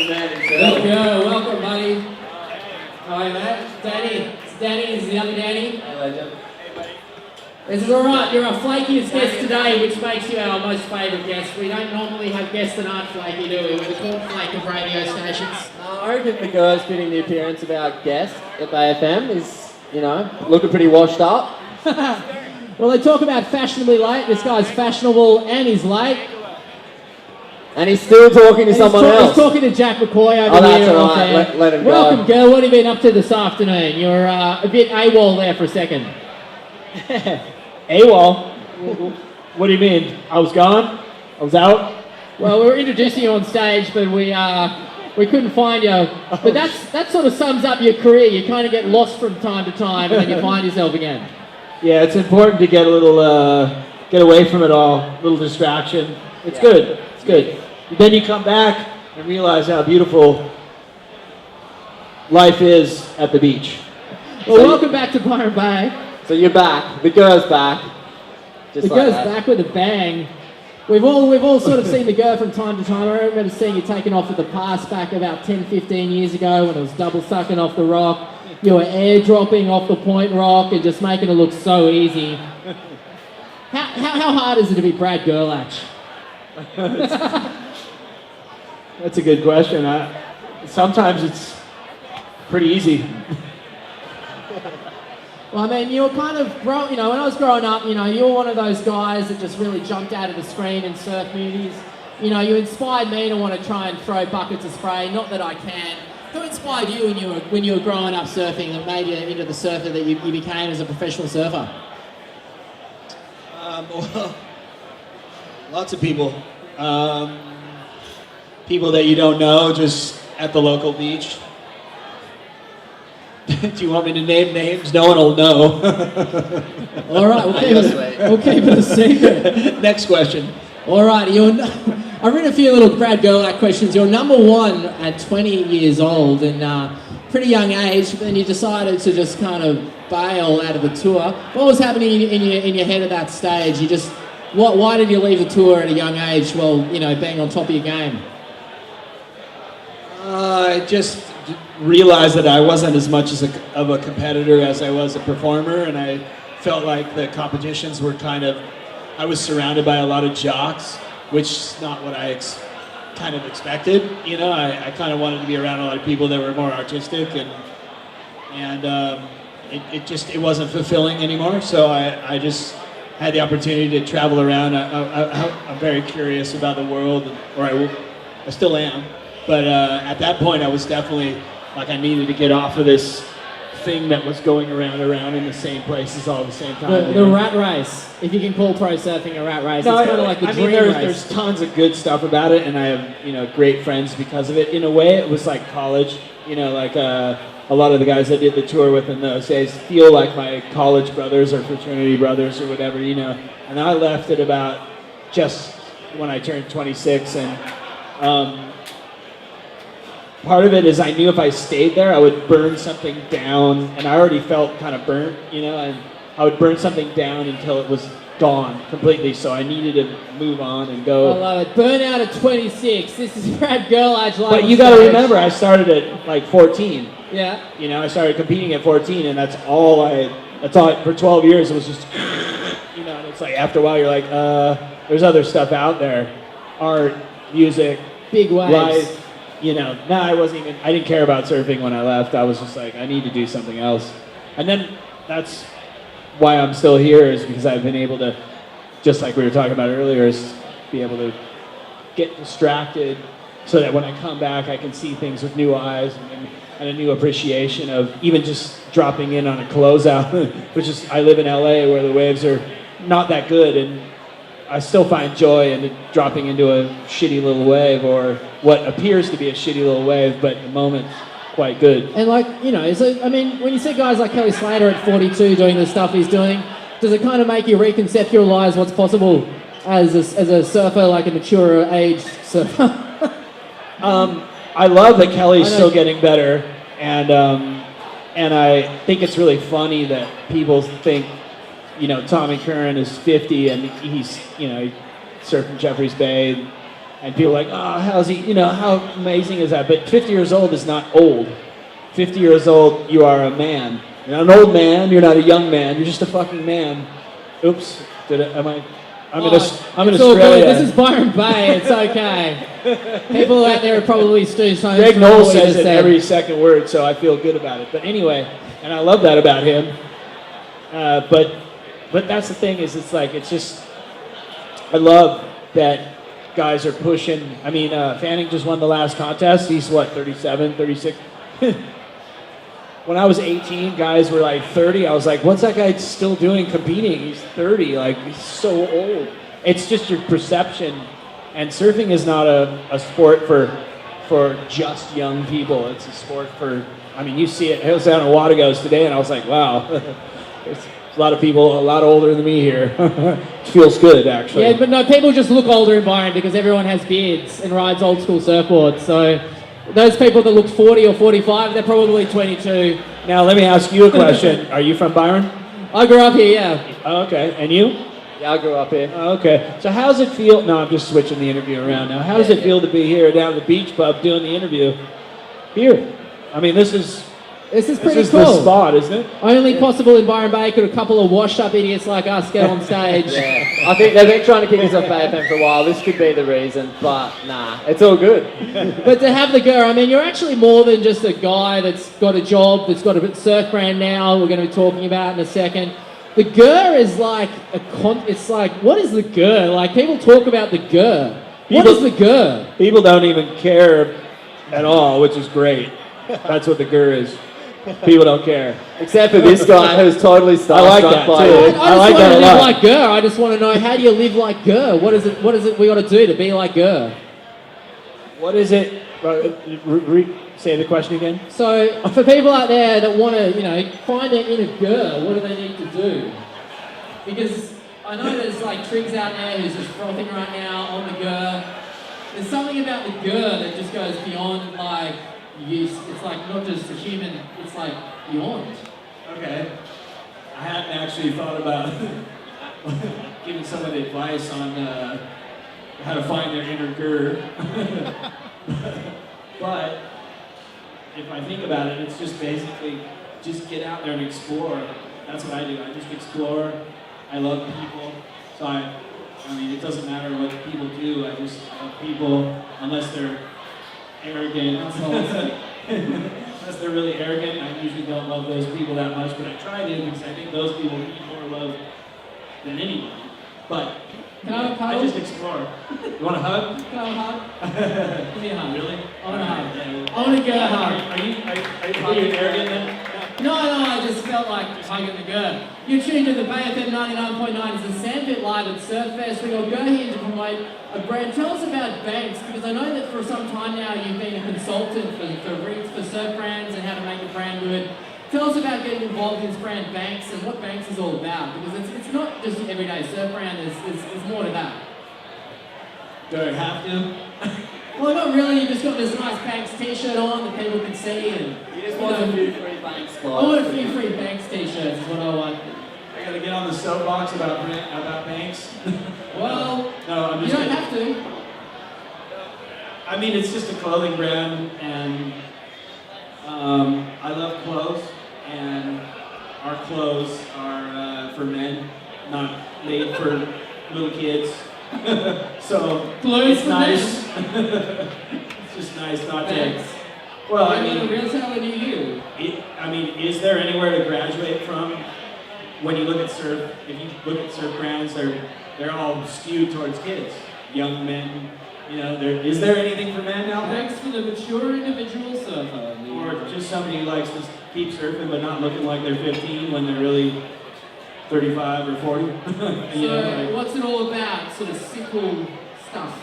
man himself. Welcome, buddy. How are you, mate? Danny. It's Danny. This is the other Danny. Hello, Jim. This is alright. You're our flakiest guest today, which makes you our most favourite guest. We don't normally have guests that aren't flaky, do we? We're the cornflake of radio stations. I reckon the girls fitting the appearance of our guest at AFM is, looking pretty washed up. Well, they talk about fashionably late. This guy's fashionable and he's late. And he's still talking to someone else. He's talking to Jack McCoy over here. Oh, that's all right. Let him go. Welcome, Gerr. What have you been up to this afternoon? You're a bit AWOL there for a second. AWOL? What do you mean? I was gone? I was out? Well, we were introducing you on stage, but we couldn't find you. But that sort of sums up your career. You kind of get lost from time to time, and then you find yourself again. Yeah, it's important to get a little, get away from it all. A little distraction. It's good. It's good. Then you come back and realize how beautiful life is at the beach. Well, welcome back to Byron Bays. So you're back. The girl's back. The girl's back with a bang. We've all sort of seen the Gerr from time to time. I remember seeing you taking off at the pass back about 10, 15 years ago when it was double sucking off the rock. You were airdropping off the point rock and just making it look so easy. How hard is it to be Brad Gerlach? That's a good question. Sometimes it's pretty easy. Well, I mean, you were kind of, when I was growing up, you were one of those guys that just really jumped out of the screen in surf movies. You inspired me to want to try and throw buckets of spray, not that I can. Who inspired you when you were growing up surfing that made you into the surfer that you became as a professional surfer? Well, lots of people. People that you don't know, just at the local beach. Do you want me to name names? No one will know. All right, we'll keep it a secret. Next question. All right, I've written a few little Brad Gerlach questions. You're number one at 20 years old and pretty young age, and you decided to just kind of bail out of the tour. What was happening in your head at that stage? Why did you leave the tour at a young age while being on top of your game? I just realized that I wasn't as much of a competitor as I was a performer, and I felt like the competitions were I was surrounded by a lot of jocks, which is not what I kind of expected. I kind of wanted to be around a lot of people that were more artistic, and it wasn't fulfilling anymore. So I just had the opportunity to travel around. I'm very curious about the world, or I still am. But at that point, I was definitely like I needed to get off of this thing that was going around in the same places all at the same time. The rat race, if you can call pro surfing a rat race, no, it's kind of like the dream race. There's tons of good stuff about it, and I have great friends because of it. In a way, it was like college. A lot of the guys I did the tour with in those days feel like my college brothers or fraternity brothers or whatever. And I left at about just when I turned 26, and part of it is I knew if I stayed there, I would burn something down, and I already felt kind of burnt, and I would burn something down until it was gone completely, so I needed to move on and go. I love it. Burnout at 26. This is Brad Gerlach live. But you got to remember, I started at like 14. Yeah. I started competing at 14, and that's all for 12 years, it was just, and it's like after a while you're like, there's other stuff out there. Art, music. Big waves. Life. I didn't care about surfing when I left. I was just like, I need to do something else. And then that's why I'm still here, is because I've been able to, just like we were talking about earlier, is be able to get distracted so that when I come back, I can see things with new eyes and a new appreciation of even just dropping in on a closeout, which is, I live in LA where the waves are not that good, and I still find joy in dropping into a shitty little wave, or what appears to be a shitty little wave, but at the moment, quite good. And when you see guys like Kelly Slater at 42 doing the stuff he's doing, does it kind of make you reconceptualize what's possible as a surfer, like a mature age surfer? I love that Kelly's still getting better, and I think it's really funny that people think, Tommy Curran is 50 and he's, surfing Jeffreys Bay, And people are like, oh, how's he, how amazing is that? But 50 years old is not old. 50 years old, you are a man. You're not an old man, you're not a young man, you're just a fucking man. Oops, I'm in it's all Australia. good. This is Byron Bay, it's okay. People out there are probably still saying Greg Knoll says it every second word, so I feel good about it. But anyway, and I love that about him. But that's the thing is, it's just, I love that guys are pushing. I mean, Fanning just won the last contest. He's what, 37, 36? When I was 18, guys were like 30. I was like, what's that guy still doing competing? He's 30, like he's so old. It's just your perception. And surfing is not a sport for just young people. It's a sport for, I mean, you see it. I was down in Wategos today and I was like, wow, there's a lot of people a lot older than me here. It feels good, actually. Yeah, but no, people just look older in Byron because everyone has beards and rides old school surfboards. So those people that look 40 or 45, they're probably 22. Now, let me ask you a question. Are you from Byron? I grew up here, yeah. Oh, okay. And you? Yeah, I grew up here. Oh, okay. So how does it feel? No, I'm just switching the interview around now. How does it feel to be here down at the beach pub doing the interview? Here. I mean, this is pretty cool. The spot, isn't it? Only possible in Byron Bay could a couple of washed-up idiots like us get on stage. Yeah. I think they've been trying to kick us off Bay FM for a while. This could be the reason, but nah, it's all good. But to have the Gerr, I mean, you're actually more than just a guy that's got a job, that's got a surf brand now, we're going to be talking about in a second. The Gerr is like it's like, what is the Gerr? Like, people talk about the Gerr. What is the Gerr? People don't even care at all, which is great. That's what the Gerr is. People don't care. Except for this guy who's totally starstruck I like that by too. you. I like that a lot. Live like Gerr. I just want to know, how do you live like Gerr? What is it we got to do to be like Gerr? What is it? Say the question again. So for people out there that want to, find their inner Gerr, what do they need to do? Because I know there's like Triggs out there who's just frothing right now on the Gerr. There's something about the Gerr that just goes beyond like use. It's like not just a human, it's like beyond. Okay. I hadn't actually thought about giving somebody advice on how to find their inner Gerr. But if I think about it, it's just basically just get out there and explore. That's what I do. I just explore. I love people. So I mean, it doesn't matter what people do. I just love people, unless they're arrogant. Unless they're really arrogant, I usually don't love those people that much, but I try to because I think those people need more love than anyone. But I just explore. You want a hug? Can I have a hug? Give me a hug. Really? I want a hug. Yeah. I want to get a hug. Are you arrogant then? No, I just felt like hugging the Gerr. You're tuned to the Bay FM 99.9. It's the Sandpit live at Surffest. We got Gerr here to promote a brand. Tell us about Banks, because I know that for some time now you've been a consultant for surf brands and how to make a brand good. Tell us about getting involved in this brand Banks and what Banks is all about, because it's not just an everyday surf brand, there's more to that. Do I have to? Well, not really. You just got this nice Banks t-shirt on that people can see, and You just want a few free Banks I clothes. want a few free Banks t-shirts is what I want. I gotta get on the soapbox about Banks. Well, No, I'm you just don't kidding. have to. I mean, it's just a clothing brand, and I love clothes, and our clothes are for men, not made for little kids. So Clothes it's for nice. It's just nice not Banks. to. Well, I I'm mean, a real talent near you. is there anywhere to graduate from? When you look at surf, if you look at surf brands, they're all skewed towards kids, young men. Is there anything for men out there? Thanks for the mature individual surfer. Or just somebody who likes to keep surfing but not looking like they're 15 when they're really 35 or 40. So, what's it all about? Sort of simple stuff.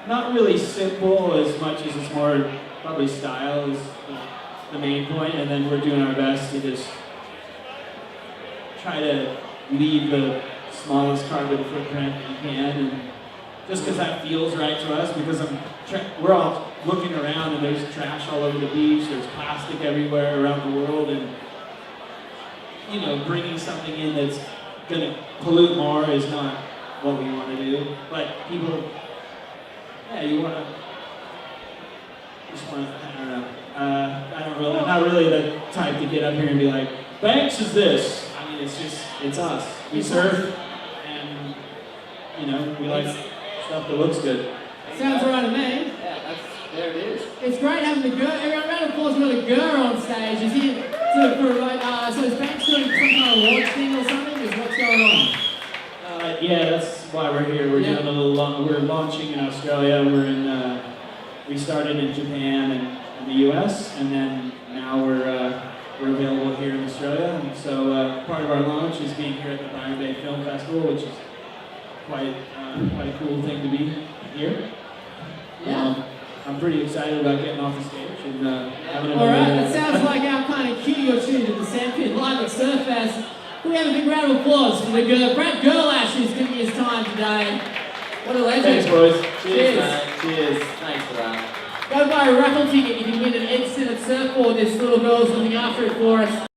Not really simple as much as it's more probably style is the main point, and then we're doing our best to just try to leave the smallest carbon footprint that you can, and just because that feels right to us, because we're all looking around and there's trash all over the beach, there's plastic everywhere around the world, and bringing something in that's going to pollute more is not what we want to do. But people Yeah, you wanna. Just wanna. I don't know. I'm not really the type to get up here and be like, Banks is this. I mean, it's us. We surf, and we like stuff that looks good. Sounds right to me. Yeah, there it is. It's great having the Gerr. Everyone, round of applause for the Gerr on stage. Is he so is Banks doing some kind of launch thing or something? Is what's going on? Yeah, that's why we're here. We're doing a little. We're launching in Australia. We started in Japan and the U.S. and then now we're available here in Australia. And so part of our launch is being here at the Byron Bay Film Festival, which is quite a cool thing to be here. Yeah. I'm pretty excited about getting off the stage and having another. All right, that sounds like our kind of cue you're tuning to the Sandpit live at Surfest. Can we have a big round of applause for the Brad Gerlach who's giving his time today. What a legend. Thanks, boys. Cheers, mate. Cheers. Thanks for that. Go buy a raffle ticket. You can win an Ed Surfboard. This little girl's looking after it for us.